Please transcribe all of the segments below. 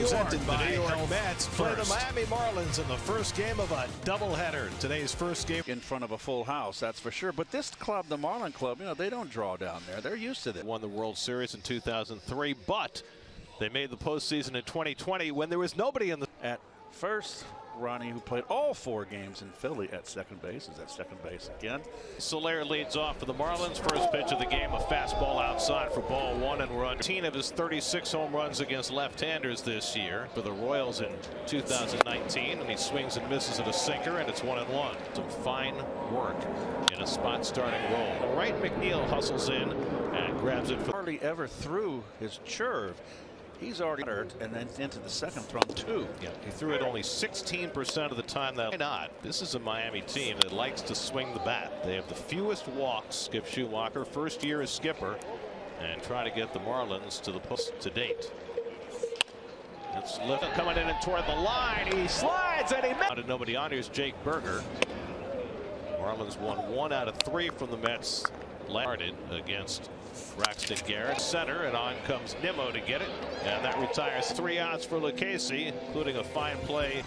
presented by the New York Mets play the Miami Marlins in the first game of a doubleheader. Today's first game in front of a full house, that's for sure. But this club, the Marlin Club, you know, they don't draw down there. They're used to it. Won the World Series in 2003, but they made the postseason in 2020 when there was nobody in the. At first, Ronnie, who played all 4 games in Philly at second base, is at second base again. Soler leads off for the Marlins. First pitch of the game, a fastball outside for ball 1, and we're on 18 of his 36 home runs against left-handers this year for the Royals in 2019, and he swings and misses at a sinker, and it's 1-1. Some fine work in a spot starting role. Right, McNeil hustles in and grabs it. Hardly ever threw his curve. He's already hurt and then into the second throw 2. Yeah, he threw it only 16% of the time. Why not? This is a Miami team that likes to swing the bat. They have the fewest walks. Skip Schumacher, first year as skipper, and try to get the Marlins to the post to date. It's Liffin coming in and toward the line. He slides and he missed. Nobody on. Here's Jake Berger. Marlins won 1 out of 3 from the Mets. Started against Braxton Garrett, center, and on comes Nimmo to get it, and that retires 3 outs for Lucchesi, including a fine play.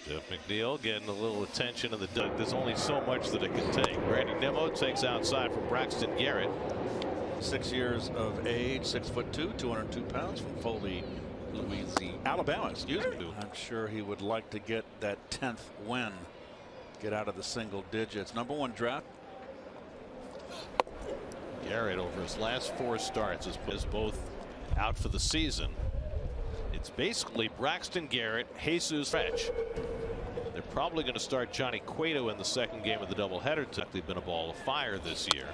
Jeff McNeil getting a little attention in the duck. There's only so much that it can take. Randy Nimmo takes outside from Braxton Garrett. 6 years of age, 6'2", 202 pounds, from Foley, Louisiana, Alabama. Excuse me. I'm sure he would like to get that 10th win. Get out of the single digits. #1 draft. Garrett, over his last 4 starts, is both out for the season. It's basically Braxton Garrett, Jesus Fetch. They're probably going to start Johnny Cueto in the second game of the doubleheader. They've been a ball of fire this year.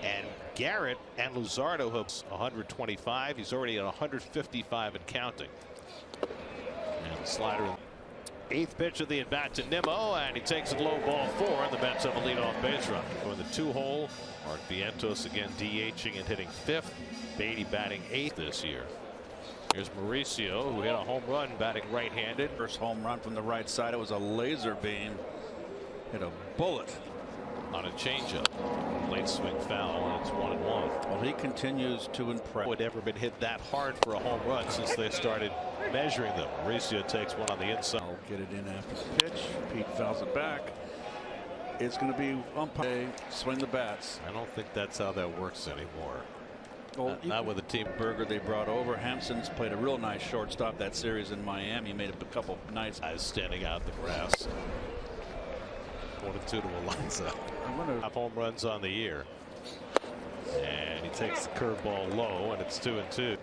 And Garrett and Luzardo have 125. He's already at 155 and counting. And the slider. 8th pitch of the at-bat to Nimmo, and he takes it low, ball 4, and the Mets have a leadoff base run. Going the 2-hole, Mark Vientos again DHing and hitting 5th. Beatty batting 8th this year. Here's Mauricio, who hit a home run batting right-handed. First home run from the right side. It was a laser beam. Hit a bullet on a changeup. Late swing foul, and it's 1-1. Well, he continues to impress. Would ever been hit that hard for a home run since they started measuring them. Mauricio takes one on the inside. I'll get it in after the pitch. Pete fouls it back. It's going to be umpire. Swing the bats. I don't think that's how that works anymore. Well, not with the team. Berger they brought over. Hampson's played a real nice shortstop that series in Miami. Made a couple nice guys standing out the grass. 1-2 to Alonso. Home runs on the year. And he takes the curveball low, and it's 2-2.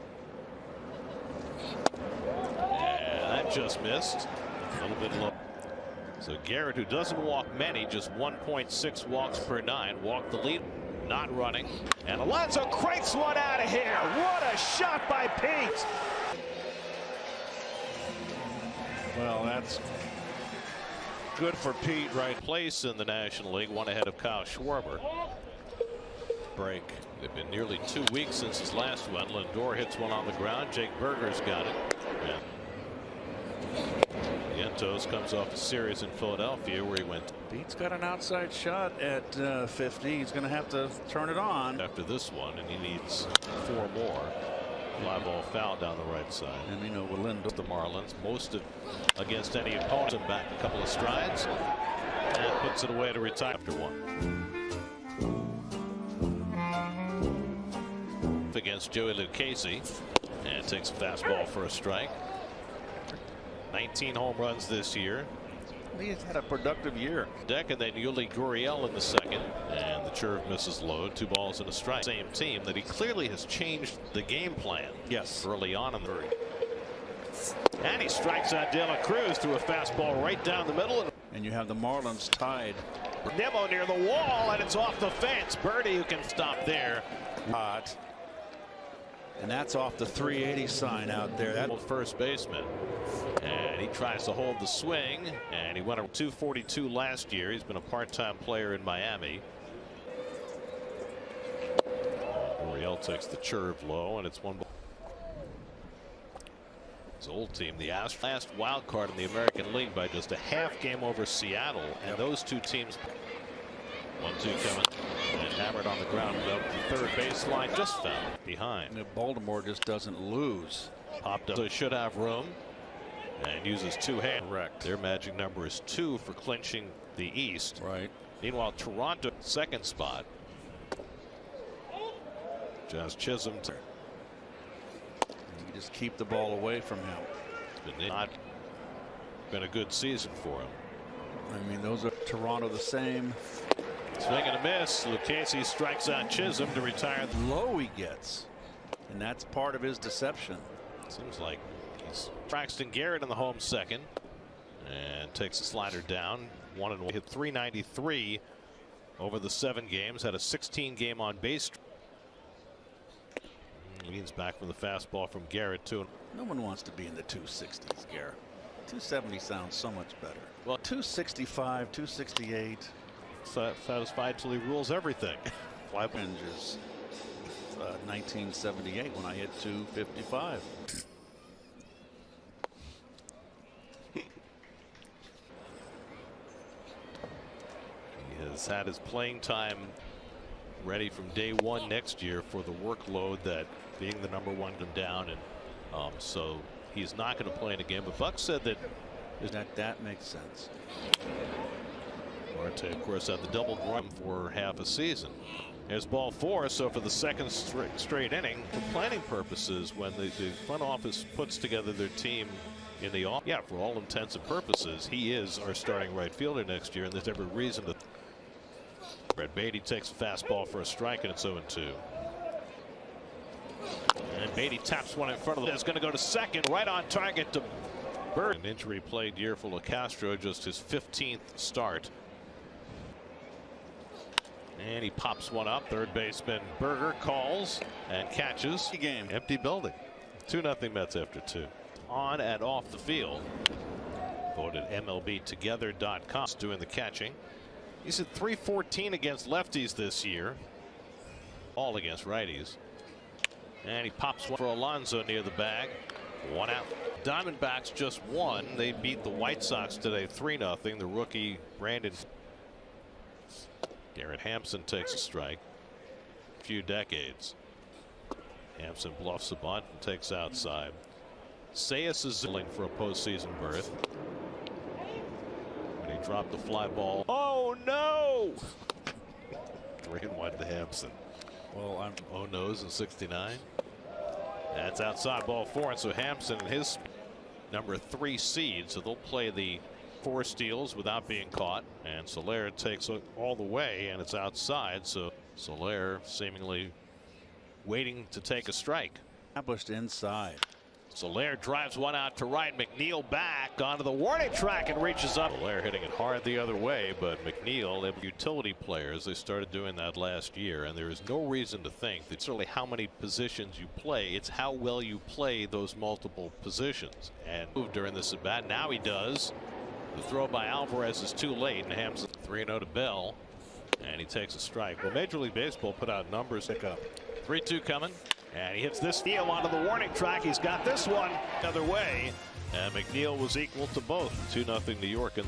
And that just missed. A little bit low. So Garrett, who doesn't walk many, just 1.6 walks per 9, walked the lead. Not running. And Alonso cranks one out of here. What a shot by Pete. Well, that's good for Pete. Right place in the National League, 1 ahead of Kyle Schwarber. Break. It's been nearly 2 weeks since his last one. Lindor hits one on the ground. Jake Berger's got it. Vientos comes off a series in Philadelphia where he went. Pete's got an outside shot at 50. He's going to have to turn it on after this one, and he needs 4 more. Fly ball foul down the right side. And you know, Lindor, the Marlins, most of against any opponent, and back a couple of strides, and puts it away to retire after 1. Against Joey Lucchesi, and takes a fastball for a strike. 19 home runs this year. He's had a productive year. Deck, and then Yuli Gurriel in the second, and the curve misses low. 2 balls and a strike. Same team that he clearly has changed the game plan. Yes, early on in the hurry. And he strikes out De La Cruz through a fastball right down the middle. And you have the Marlins tied. Nimmo near the wall, and it's off the fence. Birdie, who can stop there. Hot. And that's off the 380 sign out there. That first baseman. And he tries to hold the swing, and he went a 242 last year. He's been a part-time player in Miami. Gurriel takes the curve low, and it's 1 ball. His old team, the last wild card in the American League by just a half game over Seattle, and those 2 teams. 1-2 coming. And hammered on the ground up the third baseline. Just fell behind. And Baltimore just doesn't lose. Popped up. So should have room. And uses two hands. Correct. Their magic number is 2 for clinching the East. Right. Meanwhile, Toronto, second spot. Just Chisholm. You just keep the ball away from him. It's not been a good season for him. I mean, those are Toronto the same. Swing and a miss. Lucchesi strikes out Chisholm to retire. Low he gets, and that's part of his deception. Seems like he's Braxton Garrett in the home second, and takes a slider down. 1-1. Hit .393 over the 7 games. Had a 16-game on base. Leans back from the fastball from Garrett too. No one wants to be in the 260s, Garrett. 270 sounds so much better. Well, 265, 268. Satisfied till he rules everything. Fly is 1978 when I hit 255. He has had his playing time ready from day one next year for the workload that being the number 1 come down, and so he's not going to play in a game. But Buck said that that makes sense. Marte, of course, had the double run for half a season. There's ball 4. So for the second straight inning, for planning purposes, when the front office puts together their team in the off, yeah, for all intents and purposes, he is our starting right fielder next year, and there's every reason to. Brett Beatty takes a fastball for a strike, and it's 0-2. And Beatty taps one in front of him. It's going to go to second, right on target to Bird. An injury plagued year for LeCastro, just his 15th start. And he pops one up. Third baseman Berger calls and catches. Game. Empty building. 2-0 Mets after 2. On and off the field. Voted MLBtogether.com. Doing the catching. He's at .314 against lefties this year. All against righties. And he pops one for Alonso near the bag. 1 out. Diamondbacks just won. They beat the White Sox today 3-0. The rookie Brandon Garrett Hampson takes a strike. Few decades. Hampson bluffs a bunt and takes outside. Sayas is zilling for a postseason berth. When he dropped the fly ball. Oh no! 3-1 to Hampson. Well, I'm oh no's in 69. That's outside ball 4, and so Hampson and his number 3 seed, so they'll play the 4 steals without being caught, and Soler takes it all the way, and it's outside, so Soler seemingly waiting to take a strike. established inside. Soler drives one out to right. McNeil back onto the warning track and reaches up. Soler hitting it hard the other way, but McNeil, they have utility players. They started doing that last year, and there is no reason to think that certainly how many positions you play. It's how well you play those multiple positions. And moved during this at bat. Now he does. The throw by Alvarez is too late, and Hampson 3-0 to Bell, and he takes a strike. Well, Major League Baseball put out numbers. Pick up 3-2 coming. And he hits this steal onto the warning track. He's got this one the other way. And McNeil was equal to both. 2-0 New York in the